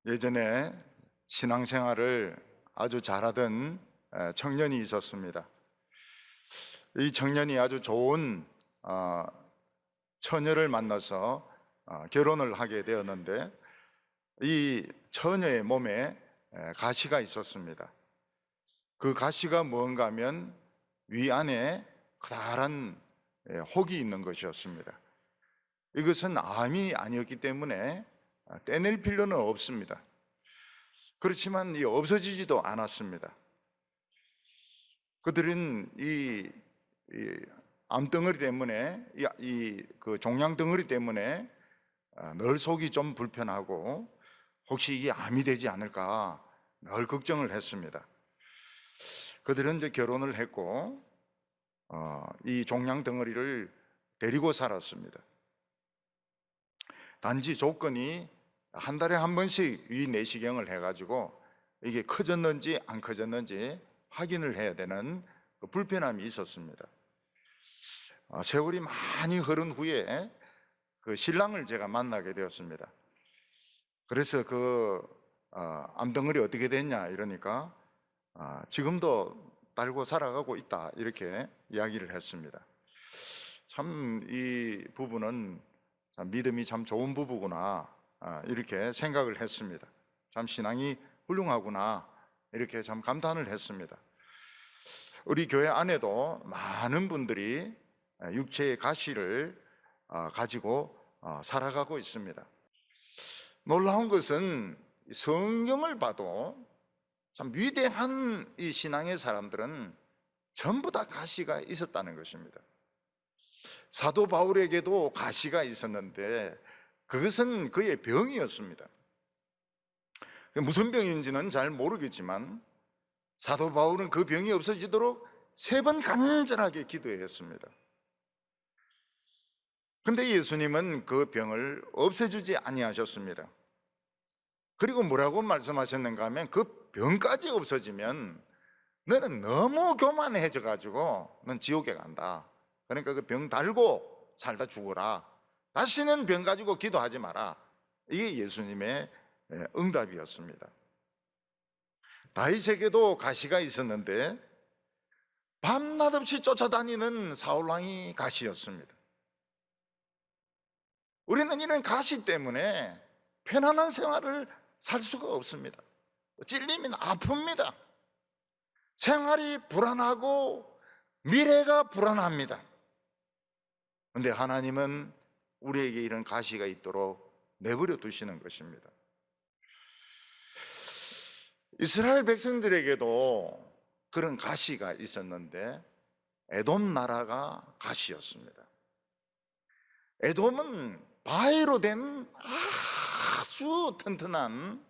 예전에 신앙생활을 아주 잘하던 청년이 있었습니다. 이 청년이 아주 좋은 처녀를 만나서 결혼을 하게 되었는데, 이 처녀의 몸에 가시가 있었습니다. 그 가시가 뭔가 하면 위안에 커다란 혹이 있는 것이었습니다. 이것은 암이 아니었기 때문에 떼낼 필요는 없습니다. 그렇지만 이 없어지지도 않았습니다. 그들은 이 암덩어리 때문에, 그 종양 덩어리 때문에 늘 속이 좀 불편하고 혹시 이게 암이 되지 않을까 늘 걱정을 했습니다. 그들은 이제 결혼을 했고 이 종양 덩어리를 데리고 살았습니다. 단지 조건이 한 달에 한 번씩 위 내시경을 해가지고 이게 커졌는지 안 커졌는지 확인을 해야 되는 그 불편함이 있었습니다. 세월이 많이 흐른 후에 그 신랑을 제가 만나게 되었습니다. 그래서 그 암덩어리 어떻게 됐냐 이러니까 지금도 달고 살아가고 있다 이렇게 이야기를 했습니다. 참 이 부부는 참 믿음이 참 좋은 부부구나 이렇게 생각을 했습니다. 참 신앙이 훌륭하구나 이렇게 참 감탄을 했습니다. 우리 교회 안에도 많은 분들이 육체의 가시를 가지고 살아가고 있습니다. 놀라운 것은 성경을 봐도 참 위대한 이 신앙의 사람들은 전부 다 가시가 있었다는 것입니다. 사도 바울에게도 가시가 있었는데 그것은 그의 병이었습니다. 무슨 병인지는 잘 모르겠지만 사도 바울은 그 병이 없어지도록 3번 간절하게 기도했습니다. 근데 예수님은 그 병을 없애주지 아니하셨습니다. 그리고 뭐라고 말씀하셨는가 하면 그 병까지 없어지면 너는 너무 교만해져 가지고 넌 지옥에 간다. 그러니까 그 병 달고 살다 죽어라. 다시는 병 가지고 기도하지 마라. 이게 예수님의 응답이었습니다. 다윗에게도 가시가 있었는데 밤낮 없이 쫓아다니는 사울왕이 가시였습니다. 우리는 이런 가시 때문에 편안한 생활을 살 수가 없습니다. 찔리면 아픕니다. 생활이 불안하고 미래가 불안합니다. 그런데 하나님은 우리에게 이런 가시가 있도록 내버려 두시는 것입니다. 이스라엘 백성들에게도 그런 가시가 있었는데 에돔 나라가 가시였습니다. 에돔은 바위로 된 아주 튼튼한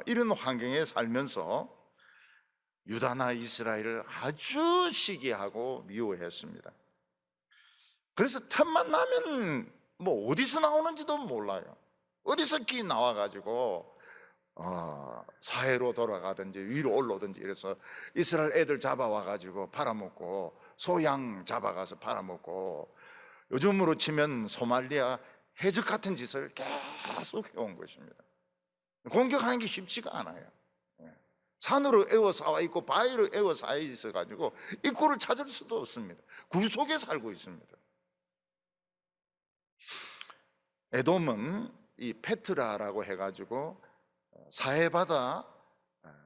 이런 환경에 살면서 유다나 이스라엘을 아주 시기하고 미워했습니다. 그래서 틈만 나면 뭐 어디서 나오는지도 몰라요. 어디서 끼 나와가지고 사해로 돌아가든지 위로 올라오든지 이래서 이스라엘 애들 잡아와가지고 팔아먹고 소양 잡아가서 팔아먹고 요즘으로 치면 소말리아 해적 같은 짓을 계속 해온 것입니다. 공격하는 게 쉽지가 않아요. 산으로 에워싸와 있고 바위로 에워싸 있어가지고 입구를 찾을 수도 없습니다. 굴 속에 살고 있습니다. 에돔은 이 페트라라고 해가지고 사해바다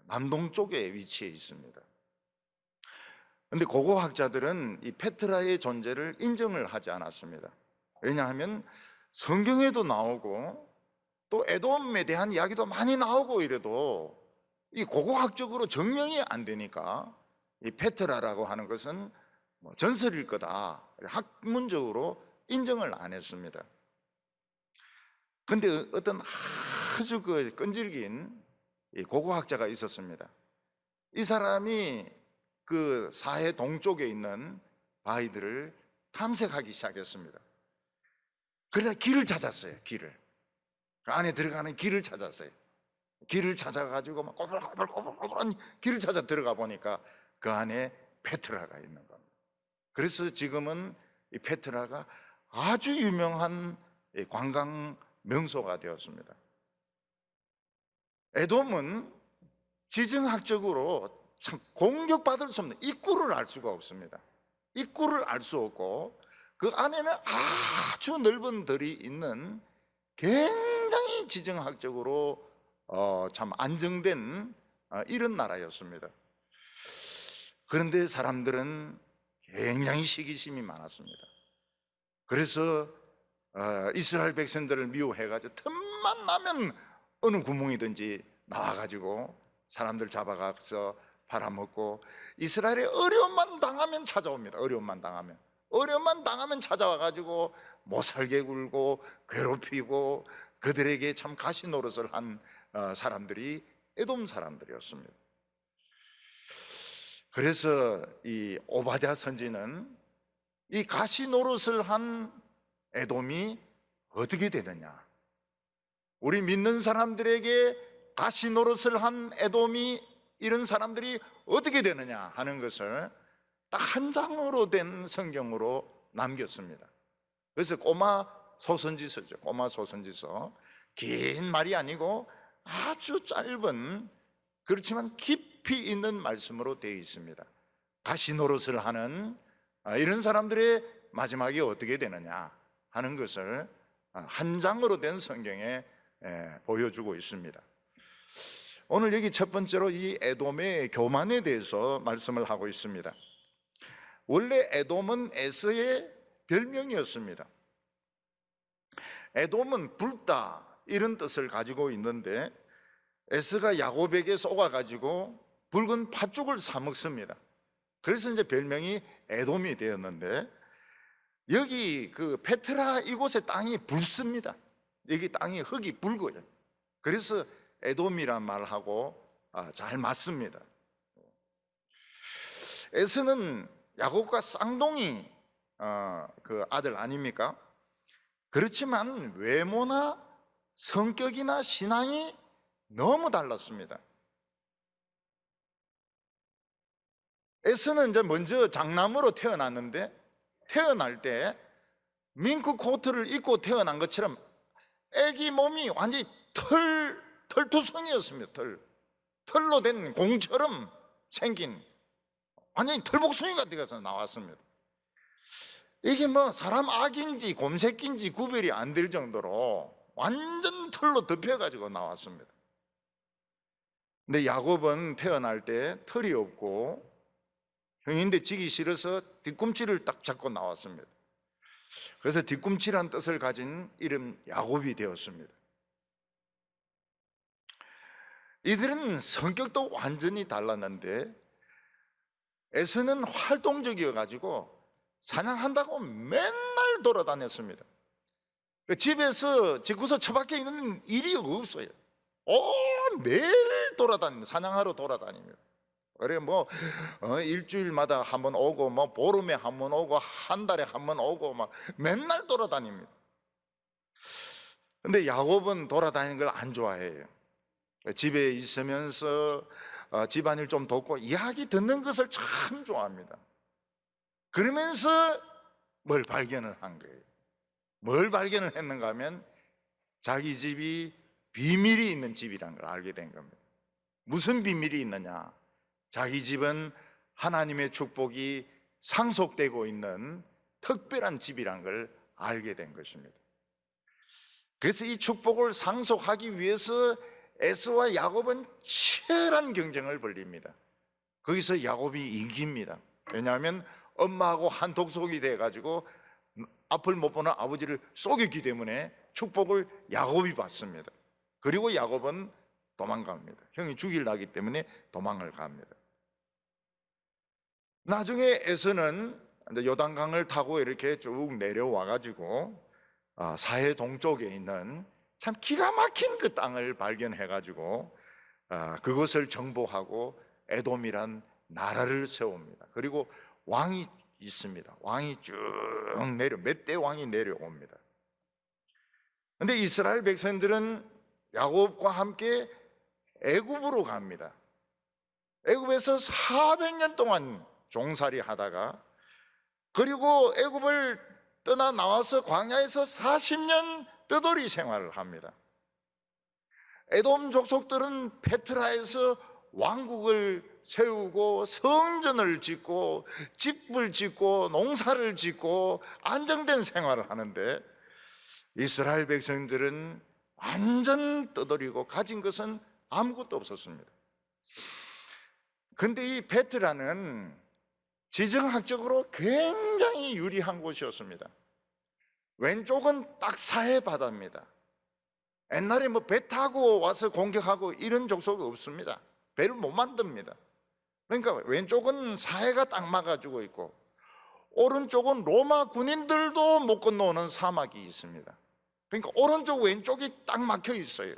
남동쪽에 위치해 있습니다. 그런데 고고학자들은 이 페트라의 존재를 인정을 하지 않았습니다. 왜냐하면 성경에도 나오고 또 에돔에 대한 이야기도 많이 나오고 이래도 이 고고학적으로 증명이 안 되니까 이 페트라라고 하는 것은 전설일 거다 학문적으로 인정을 안 했습니다. 그런데 어떤 아주 그 끈질긴 고고학자가 있었습니다. 이 사람이 그 사해 동쪽에 있는 바위들을 탐색하기 시작했습니다. 그러다 길을 찾았어요. 길을 그 안에 들어가는 길을 찾았어요. 길을 찾아가지고 막 꼬불꼬불꼬불꼬불한 길을 찾아 들어가 보니까 그 안에 페트라가 있는 겁니다. 그래서 지금은 이 페트라가 아주 유명한 관광 명소가 되었습니다. 에돔은 지정학적으로 참 공격받을 수 없는 입구를 알 수가 없습니다. 입구를 알 수 없고 그 안에는 아주 넓은 들이 있는 굉장히 지정학적으로 참 안정된 이런 나라였습니다. 그런데 사람들은 굉장히 시기심이 많았습니다. 그래서 이스라엘 백성들을 미워해가지고 틈만 나면 어느 구멍이든지 나와가지고 사람들 잡아가서 팔아먹고, 이스라엘에 어려움만 당하면 찾아옵니다. 어려움만 당하면 찾아와가지고 못살게 굴고 괴롭히고 그들에게 참 가시 노릇을 한 사람들이 에돔 사람들이었습니다. 그래서 이 오바댜 선지는 이 가시 노릇을 한 에돔이 어떻게 되느냐, 우리 믿는 사람들에게 가시 노릇을 한 에돔이, 이런 사람들이 어떻게 되느냐 하는 것을 딱 한 장으로 된 성경으로 남겼습니다. 그래서 꼬마 소선지서죠. 꼬마 소선지서. 긴 말이 아니고 아주 짧은, 그렇지만 깊이 있는 말씀으로 되어 있습니다. 가시 노릇을 하는 이런 사람들의 마지막이 어떻게 되느냐 하는 것을 한 장으로 된 성경에 보여주고 있습니다. 오늘 여기 첫 번째로 이 에돔의 교만에 대해서 말씀을 하고 있습니다. 원래 에돔은 에서의 별명이었습니다. 에돔은 붉다 이런 뜻을 가지고 있는데, 에서가 야곱에게 속아가지고 붉은 팥죽을 사 먹습니다. 그래서 이제 별명이 에돔이 되었는데, 여기 그 페트라 이곳의 땅이 붉습니다. 여기 땅이 흙이 붉어요. 그래서 에돔이란 말하고 잘 맞습니다. 에서는 야곱과 쌍둥이 그 아들 아닙니까? 그렇지만 외모나 성격이나 신앙이 너무 달랐습니다. 에서는 이제 먼저 장남으로 태어났는데, 태어날 때 밍크 코트를 입고 태어난 것처럼 애기 몸이 완전히 털투성이었습니다. 털로 된 공처럼 생긴 완전히 털복숭이가 되어서 나왔습니다. 이게 뭐 사람 아기인지 곰새끼인지 구별이 안 될 정도로 완전 털로 덮여가지고 나왔습니다. 근데 야곱은 태어날 때 털이 없고 형인데 지기 싫어서 뒤꿈치를 딱 잡고 나왔습니다. 그래서 뒤꿈치란 뜻을 가진 이름 야곱이 되었습니다. 이들은 성격도 완전히 달랐는데, 에서는 활동적이어가지고 사냥한다고 맨날 돌아다녔습니다. 집에서 집구석 처박혀 있는 일이 없어요. 매일 돌아다닙니다. 사냥하러 돌아다닙니다. 그래 뭐 일주일마다 한 번 오고, 뭐 보름에 한 번 오고, 한 달에 한 번 오고, 막 맨날 돌아다닙니다. 근데 야곱은 돌아다니는 걸 안 좋아해요. 집에 있으면서 집안일 좀 돕고 이야기 듣는 것을 참 좋아합니다. 그러면서 뭘 발견을 한 거예요. 뭘 발견을 했는가 하면 자기 집이 비밀이 있는 집이라는 걸 알게 된 겁니다. 무슨 비밀이 있느냐, 자기 집은 하나님의 축복이 상속되고 있는 특별한 집이라는 걸 알게 된 것입니다. 그래서 이 축복을 상속하기 위해서 에서와 야곱은 치열한 경쟁을 벌입니다. 거기서 야곱이 이깁니다. 왜냐하면 엄마하고 한통속이 돼가지고 앞을 못 보는 아버지를 속였기 때문에 축복을 야곱이 받습니다. 그리고 야곱은 도망갑니다. 형이 죽이려기 때문에 도망을 갑니다. 나중에 에서는 요단강을 타고 이렇게 쭉 내려와가지고 사해 동쪽에 있는 참 기가 막힌 그 땅을 발견해가지고 그것을 정복하고 에돔이란 나라를 세웁니다. 그리고 왕이 있습니다. 왕이 쭉 몇 대 왕이 내려옵니다. 그런데 이스라엘 백성들은 야곱과 함께 애굽으로 갑니다. 애굽에서 400년 동안 종살이 하다가, 그리고 애굽을 떠나 나와서 광야에서 40년 떠돌이 생활을 합니다. 에돔 족속들은 페트라에서 왕국을 세우고 성전을 짓고 집을 짓고 농사를 짓고 안정된 생활을 하는데, 이스라엘 백성들은 완전 떠돌이고 가진 것은 아무것도 없었습니다. 그런데 이 베트라는 지정학적으로 굉장히 유리한 곳이었습니다. 왼쪽은 딱 사해 바다입니다. 옛날에 뭐 배 타고 와서 공격하고 이런 족속이 없습니다. 배를 못 만듭니다. 그러니까 왼쪽은 사해가 딱 막아주고 있고, 오른쪽은 로마 군인들도 못 건너오는 사막이 있습니다. 그러니까 오른쪽 왼쪽이 딱 막혀 있어요.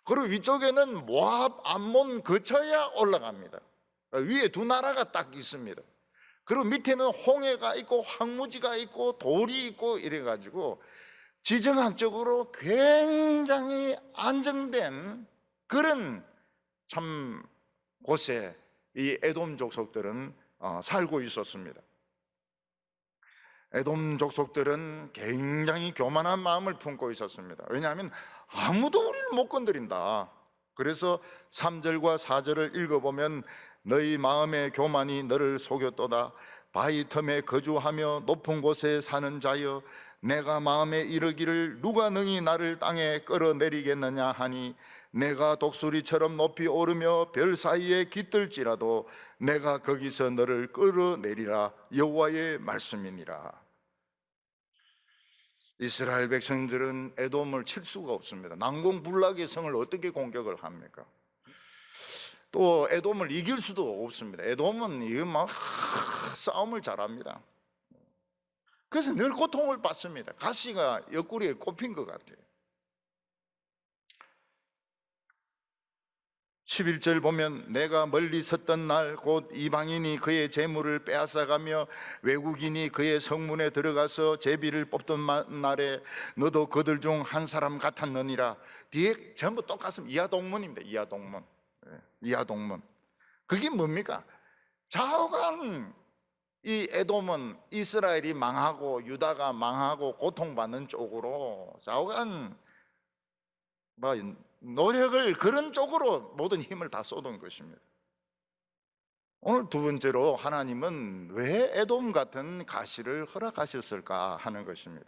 그리고 위쪽에는 모압, 암몬 거쳐야 올라갑니다. 위에 두 나라가 딱 있습니다. 그리고 밑에는 홍해가 있고 황무지가 있고 돌이 있고 이래가지고 지정학적으로 굉장히 안정된 그런 참 곳에 이 에돔 족속들은 살고 있었습니다. 에돔 족속들은 굉장히 교만한 마음을 품고 있었습니다. 왜냐하면 아무도 우리를 못 건드린다. 그래서 3절과 4절을 읽어보면, 너희 마음의 교만이 너를 속였도다. 바위 틈에 거주하며 높은 곳에 사는 자여, 내가 마음에 이르기를 누가 능히 나를 땅에 끌어내리겠느냐 하니, 내가 독수리처럼 높이 오르며 별 사이에 깃들지라도 내가 거기서 너를 끌어내리라. 여호와의 말씀이니라. 이스라엘 백성들은 에돔을 칠 수가 없습니다. 난공불락의 성을 어떻게 공격을 합니까? 또 에돔을 이길 수도 없습니다. 에돔은 이거 막 싸움을 잘합니다. 그래서 늘 고통을 받습니다. 가시가 옆구리에 꼽힌 것 같아요. 11절 보면, 내가 멀리 섰던 날 곧 이방인이 그의 재물을 빼앗아가며 외국인이 그의 성문에 들어가서 제비를 뽑던 날에 너도 그들 중 한 사람 같았느니라. 뒤에 전부 똑같습니다. 이하동문입니다. 이하동문. 이하동문. 그게 뭡니까? 좌우간 이 에돔은 이스라엘이 망하고 유다가 망하고 고통받는 쪽으로 좌우간 노력을 그런 쪽으로 모든 힘을 다 쏟은 것입니다. 오늘 두 번째로, 하나님은 왜 에돔 같은 가시를 허락하셨을까 하는 것입니다.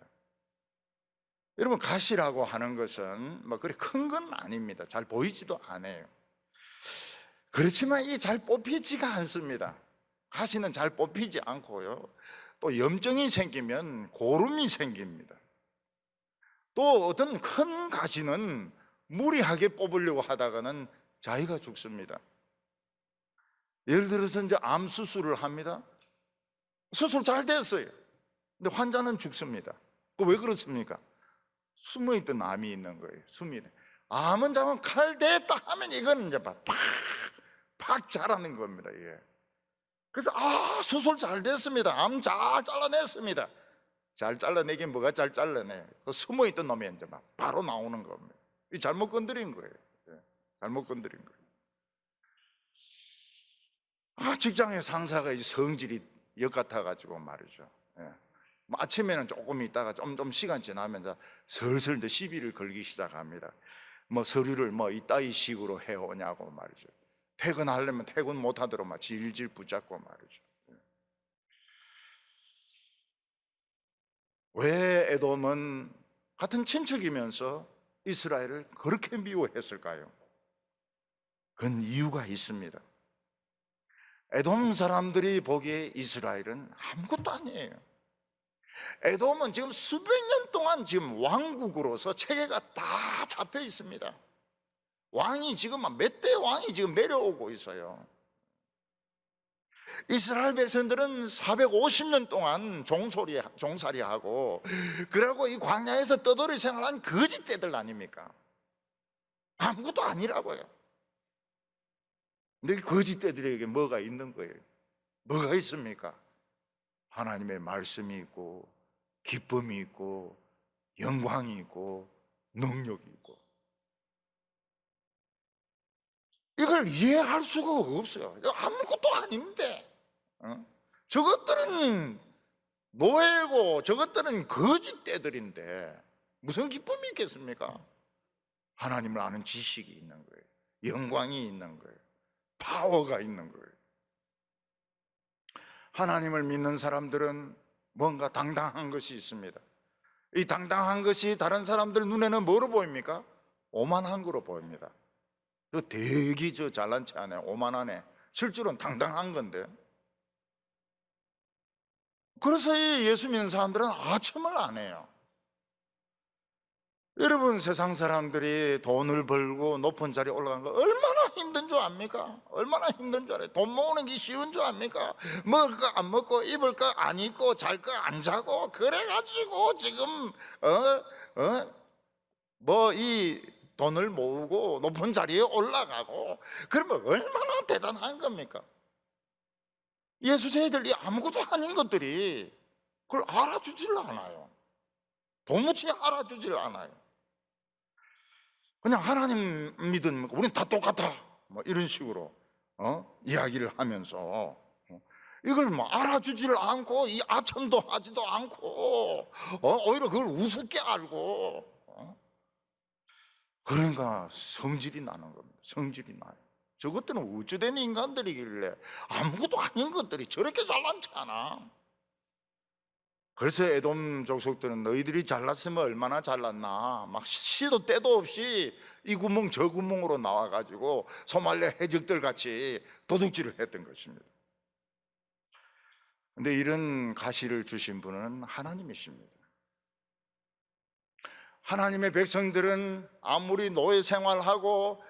여러분, 가시라고 하는 것은 그리 큰 건 아닙니다. 잘 보이지도 않아요. 그렇지만 이게 잘 뽑히지가 않습니다. 가시는 잘 뽑히지 않고요, 또 염증이 생기면 고름이 생깁니다. 또 어떤 큰 가시는 무리하게 뽑으려고 하다가는 자기가 죽습니다. 예를 들어서 이제 암 수술을 합니다. 수술 잘 됐어요. 근데 환자는 죽습니다. 왜 그렇습니까? 숨어있던 암이 있는 거예요. 암은 잡으면 칼 됐다 하면 이건 이제 팍 자라는 겁니다. 이게. 그래서 수술 잘 됐습니다. 암 잘 잘라냈습니다. 잘 잘라내긴 뭐가 잘 잘라내? 숨어있던 놈이 이제 바로 나오는 겁니다. 잘못 건드린 거예요. 잘못 건드린 거예요. 직장의 상사가 성질이 역 같아가지고 말이죠. 아침에는 조금 있다가 좀 시간 지나면 슬슬 이제 시비를 걸기 시작합니다. 서류를 이따위 식으로 해오냐고 말이죠. 퇴근하려면 퇴근 못하도록 질질 붙잡고 말이죠. 왜 에돔은 같은 친척이면서 이스라엘을 그렇게 미워했을까요? 그건 이유가 있습니다. 에돔 사람들이 보기에 이스라엘은 아무것도 아니에요. 에돔은 지금 수백 년 동안 지금 왕국으로서 체계가 다 잡혀 있습니다. 왕이 지금 몇 대 왕이 지금 내려오고 있어요. 이스라엘 백성들은 450년 동안 종살이하고 그러고 이 광야에서 떠돌이 생활한 거짓대들 아닙니까? 아무것도 아니라고요. 근데 거짓대들에게 뭐가 있는 거예요? 뭐가 있습니까? 하나님의 말씀이 있고 기쁨이 있고 영광이 있고 능력이 있고, 이걸 이해할 수가 없어요. 아무것도 아닌데 저것들은 노예고 저것들은 거짓대들인데 무슨 기쁨이 있겠습니까? 하나님을 아는 지식이 있는 거예요. 영광이 있는 거예요. 파워가 있는 거예요. 하나님을 믿는 사람들은 뭔가 당당한 것이 있습니다. 이 당당한 것이 다른 사람들 눈에는 뭐로 보입니까? 오만한 거로 보입니다. 되게 잘난 체 안 해. 오만하네. 실제로는 당당한 건데. 그래서 이 예수 믿는 사람들은 아첨을 안 해요. 여러분, 세상 사람들이 돈을 벌고 높은 자리에 올라간 거 얼마나 힘든 줄 압니까? 얼마나 힘든 줄 알아요? 돈 모으는 게 쉬운 줄 압니까? 먹을 거 안 먹고 입을 거 안 입고 잘 거 안 자고 그래가지고 지금 뭐 이 돈을 모으고 높은 자리에 올라가고, 그러면 얼마나 대단한 겁니까? 예수 제자들이 아무것도 아닌 것들이 그걸 알아주질 않아요. 도무지 알아주질 않아요. 그냥 하나님 믿으면 우린 다 똑같아, 뭐 이런 식으로 이야기를 하면서 이걸 뭐 알아주지를 않고 이 아첨도 하지도 않고 오히려 그걸 우습게 알고 그러니까 성질이 나는 겁니다. 성질이 나요. 저것들은 우주된 인간들이길래 아무것도 아닌 것들이 저렇게 잘난지 않아. 그래서 에돔 족속들은 너희들이 잘났으면 얼마나 잘났나, 막 시도 때도 없이 이 구멍 저 구멍으로 나와가지고 소말레 해적들 같이 도둑질을 했던 것입니다. 근데 이런 가시를 주신 분은 하나님이십니다. 하나님의 백성들은 아무리 노예 생활하고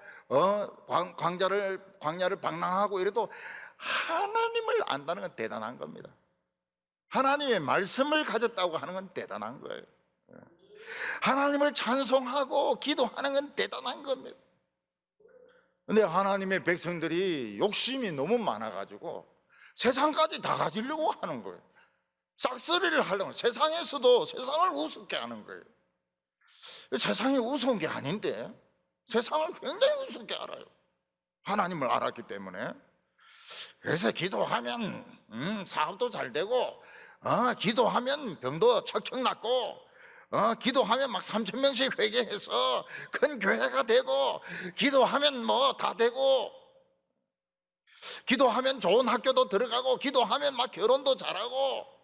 광야를 방랑하고 이래도 하나님을 안다는 건 대단한 겁니다. 하나님의 말씀을 가졌다고 하는 건 대단한 거예요. 하나님을 찬송하고 기도하는 건 대단한 겁니다. 근데 하나님의 백성들이 욕심이 너무 많아가지고 세상까지 다 가지려고 하는 거예요. 싹쓸이를 하려고, 세상에서도 세상을 우습게 하는 거예요. 세상이 우스운 게 아닌데 세상을 굉장히 우습게 알아요. 하나님을 알았기 때문에. 그래서 기도하면 사업도 잘 되고, 기도하면 병도 척척 낫고, 기도하면 막 3,000명씩 회개해서 큰 교회가 되고, 기도하면 뭐 다 되고, 기도하면 좋은 학교도 들어가고, 기도하면 막 결혼도 잘하고.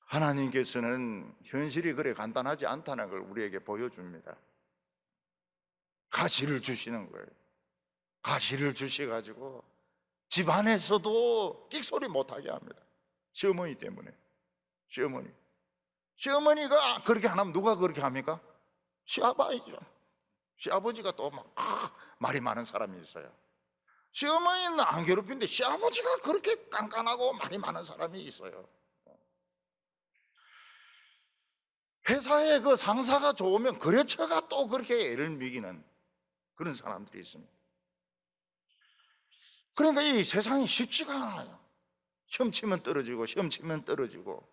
하나님께서는 현실이 그래 간단하지 않다는 걸 우리에게 보여줍니다. 가시를 주시는 거예요. 가시를 주셔가지고 집안에서도 끽소리 못하게 합니다. 시어머니 때문에. 시어머니가 그렇게 안 하면 누가 그렇게 합니까? 시아버지죠. 시아버지가 또 막 말이 많은 사람이 있어요. 시어머니는 안 괴롭히는데 시아버지가 그렇게 깐깐하고 말이 많은 사람이 있어요. 회사에 그 상사가 좋으면 거래처가 또 그렇게 애를 먹이는 그런 사람들이 있습니다. 그러니까 이 세상이 쉽지가 않아요. 시험 치면 떨어지고, 시험 치면 떨어지고,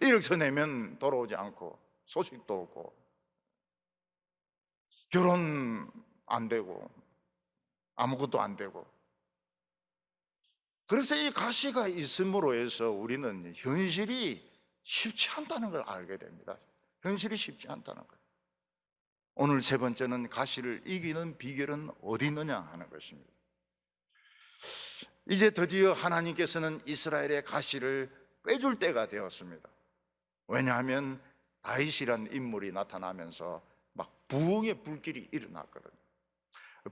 이력서 내면 돌아오지 않고, 소식도 없고, 결혼 안 되고, 아무것도 안 되고. 그래서 이 가시가 있음으로 해서 우리는 현실이 쉽지 않다는 걸 알게 됩니다. 현실이 쉽지 않다는 거예요. 오늘 세 번째는 가시를 이기는 비결은 어디 있느냐 하는 것입니다. 이제 드디어 하나님께서는 이스라엘의 가시를 빼줄 때가 되었습니다. 왜냐하면 다윗이라는 인물이 나타나면서 막 부흥의 불길이 일어났거든요.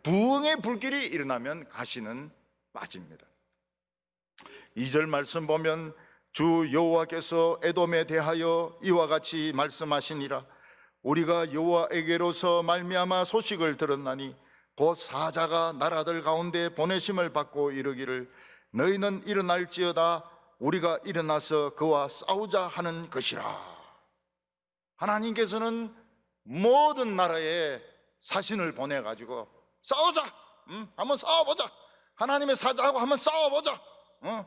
부흥의 불길이 일어나면 가시는 빠집니다. 2절 말씀 보면 주 여호와께서 에돔에 대하여 이와 같이 말씀하시니라. 우리가 여호와에게로서 말미암아 소식을 들었나니 곧 사자가 나라들 가운데 보내심을 받고 이르기를 너희는 일어날지어다 우리가 일어나서 그와 싸우자 하는 것이라. 하나님께서는 모든 나라에 사신을 보내가지고 싸우자, 한번 싸워보자. 하나님의 사자하고 한번 싸워보자.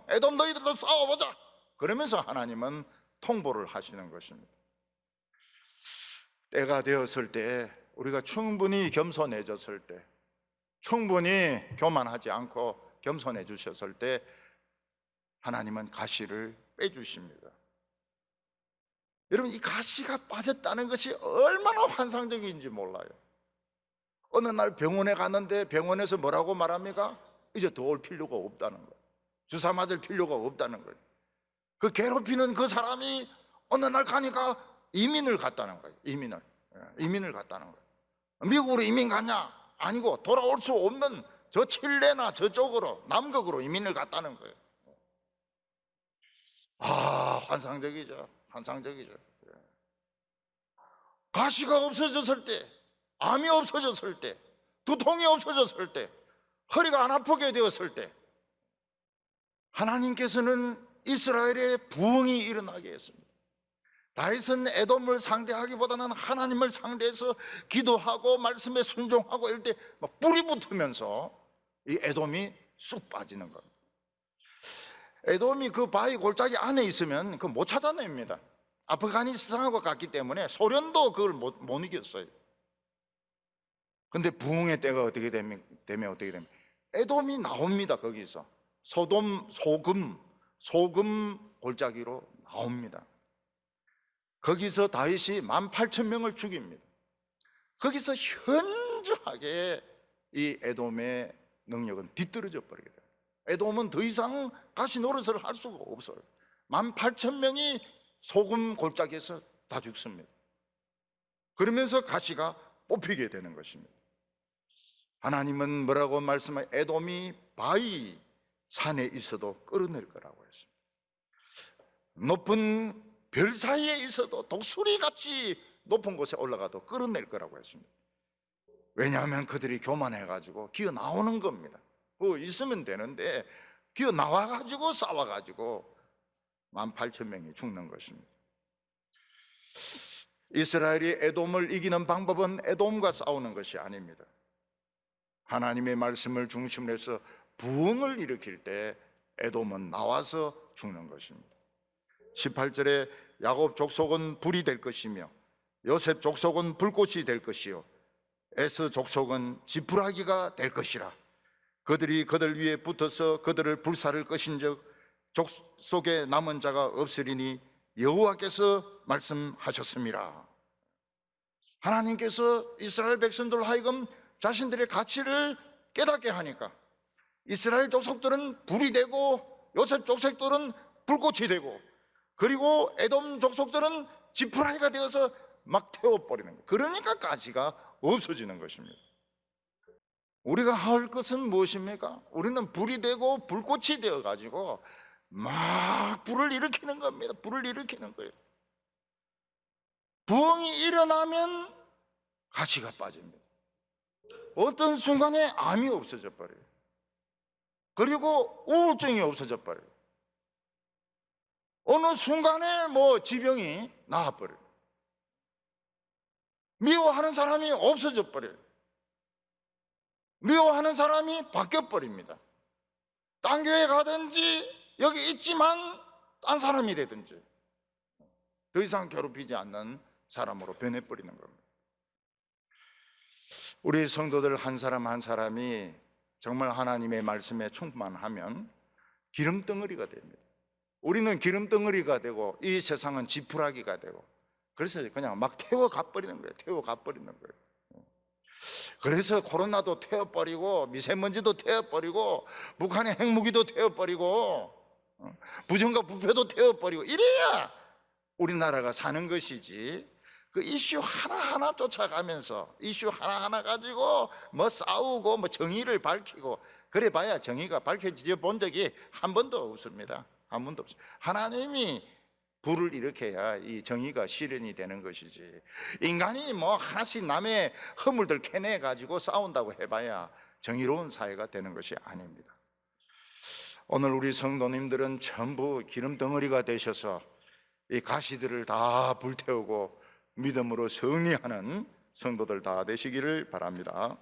에돔 너희들도 싸워보자. 그러면서 하나님은 통보를 하시는 것입니다. 때가 되었을 때, 우리가 충분히 겸손해졌을 때, 충분히 교만하지 않고 겸손해주셨을 때 하나님은 가시를 빼주십니다. 여러분, 이 가시가 빠졌다는 것이 얼마나 환상적인지 몰라요. 어느 날 병원에 갔는데 병원에서 뭐라고 말합니까? 이제 더 올 필요가 없다는 거예요. 주사 맞을 필요가 없다는 거예요. 그 괴롭히는 그 사람이 어느 날 가니까 이민을 갔다는 거예요. 이민을 갔다는 거예요. 미국으로 이민 갔냐? 아니고 돌아올 수 없는 저 칠레나 저쪽으로, 남극으로 이민을 갔다는 거예요. 아, 환상적이죠. 환상적이죠. 가시가 없어졌을 때, 암이 없어졌을 때, 두통이 없어졌을 때, 허리가 안 아프게 되었을 때, 하나님께서는 이스라엘의 부흥이 일어나게 했습니다. 다윗은 에돔을 상대하기보다는 하나님을 상대해서 기도하고 말씀에 순종하고 이럴 때 막 뿔이 붙으면서 이 에돔이 쑥 빠지는 겁니다. 에돔이 그 바위 골짜기 안에 있으면 그거 못 찾아냅니다. 아프가니스탄하고 같기 때문에 소련도 그걸 못 이겼어요. 근데 부흥의 때가 어떻게 되면 어떻게 됩니까? 에돔이 나옵니다. 거기서 소금 골짜기로 나옵니다. 거기서 다윗이 18,000명을 죽입니다. 거기서 현저하게 이 에돔의 능력은 뒤떨어져 버리게 돼요. 에돔은 더 이상 가시 노릇을 할 수가 없어요. 18,000명이 소금 골짜기에서 다 죽습니다. 그러면서 가시가 뽑히게 되는 것입니다. 하나님은 뭐라고 말씀하세요? 에돔이 바위 산에 있어도 끌어낼 거라고 했습니다. 높은 별 사이에 있어도 독수리같이 높은 곳에 올라가도 끌어낼 거라고 했습니다. 왜냐하면 그들이 교만해가지고 기어 나오는 겁니다. 뭐 있으면 되는데 기어 나와가지고 싸워가지고 18,000명이 죽는 것입니다. 이스라엘이 에돔을 이기는 방법은 에돔과 싸우는 것이 아닙니다. 하나님의 말씀을 중심으로 해서 부흥을 일으킬 때 에돔은 나와서 죽는 것입니다. 18절에 야곱 족속은 불이 될 것이며 요셉 족속은 불꽃이 될 것이요 에스 족속은 지푸라기가 될 것이라. 그들이 그들 위에 붙어서 그들을 불사를 것인즉 족속에 남은 자가 없으리니 여호와께서 말씀하셨습니다. 하나님께서 이스라엘 백성들 하여금 자신들의 가치를 깨닫게 하니까 이스라엘 족속들은 불이 되고 요셉 족속들은 불꽃이 되고 그리고 에돔 족속들은 지푸라기가 되어서 막 태워버리는 거예요. 그러니까 가시가 없어지는 것입니다. 우리가 할 것은 무엇입니까? 우리는 불이 되고 불꽃이 되어가지고 막 불을 일으키는 겁니다. 불을 일으키는 거예요. 부흥이 일어나면 가시가 빠집니다. 어떤 순간에 암이 없어져 버려요. 그리고 우울증이 없어져 버려요. 어느 순간에 뭐 지병이 나아버려요. 미워하는 사람이 없어져 버려요. 미워하는 사람이 바뀌어 버립니다. 딴 교회 가든지 여기 있지만 딴 사람이 되든지 더 이상 괴롭히지 않는 사람으로 변해버리는 겁니다. 우리 성도들 한 사람 한 사람이 정말 하나님의 말씀에 충만하면 기름덩어리가 됩니다. 우리는 기름덩어리가 되고 이 세상은 지푸라기가 되고 그래서 그냥 막 태워가버리는 거예요. 태워가버리는 거예요. 그래서 코로나도 태워버리고 미세먼지도 태워버리고 북한의 핵무기도 태워버리고 부정과 부패도 태워버리고 이래야 우리나라가 사는 것이지. 그 이슈 하나하나 쫓아가면서 이슈 하나하나 가지고 뭐 싸우고 뭐 정의를 밝히고 그래 봐야 정의가 밝혀져 본 적이 한 번도 없습니다. 한 번도 없어요. 하나님이 불을 일으켜야 이 정의가 실현이 되는 것이지 인간이 뭐 하나씩 남의 허물들 캐내 가지고 싸운다고 해봐야 정의로운 사회가 되는 것이 아닙니다. 오늘 우리 성도님들은 전부 기름덩어리가 되셔서 이 가시들을 다 불태우고 믿음으로 승리하는 성도들 다 되시기를 바랍니다.